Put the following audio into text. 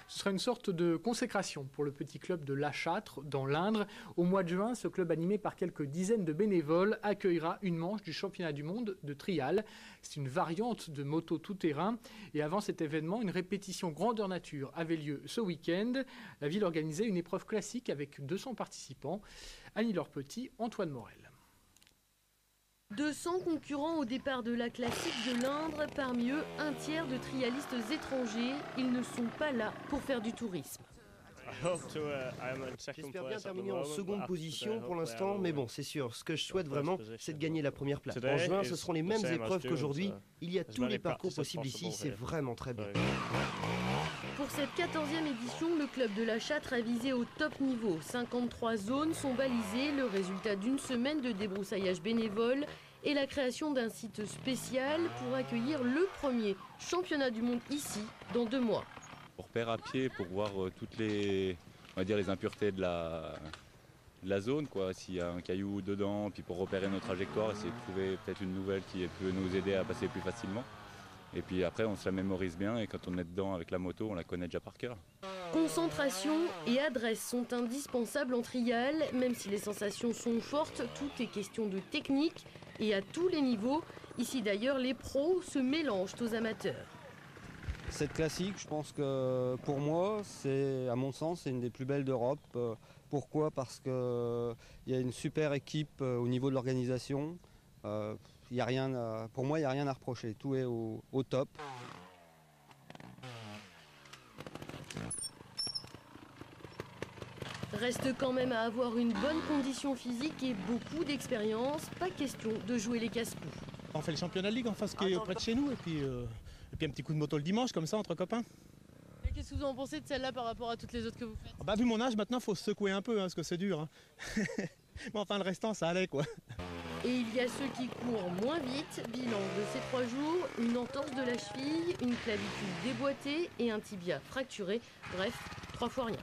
Ce sera une sorte de consécration pour le petit club de La Châtre, dans l'Indre. Au mois de juin, ce club animé par quelques dizaines de bénévoles accueillera une manche du championnat du monde de trial. C'est une variante de moto tout-terrain. Et avant cet événement, une répétition grandeur nature avait lieu ce week-end. La ville organisait une épreuve classique avec 200 participants. Annie-Laure Petit, Antoine Morel. 200 concurrents au départ de la classique de l'Indre, parmi eux un tiers de trialistes étrangers. Ils ne sont pas là pour faire du tourisme. J'espère bien terminer en seconde position pour l'instant, mais bon, c'est sûr, ce que je souhaite vraiment, c'est de gagner la première place. En juin, ce seront les mêmes épreuves qu'aujourd'hui. Il y a tous les parcours possibles ici, c'est vraiment très bien. Pour cette 14e édition, le club de La Châtre a visé au top niveau. 53 zones sont balisées, le résultat d'une semaine de débroussaillage bénévole et la création d'un site spécial pour accueillir le premier championnat du monde ici dans 2 mois. On repère à pied pour voir toutes les, on va dire, les impuretés de la zone, quoi. S'il y a un caillou dedans, puis pour repérer nos trajectoires, essayer de trouver peut-être une nouvelle qui peut nous aider à passer plus facilement. Et puis après, on se la mémorise bien et quand on est dedans avec la moto, on la connaît déjà par cœur. Concentration et adresse sont indispensables en trial. Même si les sensations sont fortes, tout est question de technique et à tous les niveaux. Ici d'ailleurs, les pros se mélangent aux amateurs. Cette classique, je pense que pour moi, à mon sens, c'est une des plus belles d'Europe. Pourquoi? Parce qu'il y a une super équipe au niveau de l'organisation. Pour moi, il n'y a rien à reprocher. Tout est au top. Reste quand même à avoir une bonne condition physique et beaucoup d'expérience. Pas question de jouer les casse-coups. On fait le championnat de ligue en face qui est près de chez nous et puis un petit coup de moto le dimanche comme ça entre copains. Et qu'est-ce que vous en pensez de celle-là par rapport à toutes les autres que vous faites? Vu mon âge maintenant, il faut se secouer un peu parce que c'est dur. Mais enfin le restant ça allait quoi. Et il y a ceux qui courent moins vite. Bilan de ces 3 jours, une entorse de la cheville, une clavicule déboîtée et un tibia fracturé. Bref, 3 fois rien.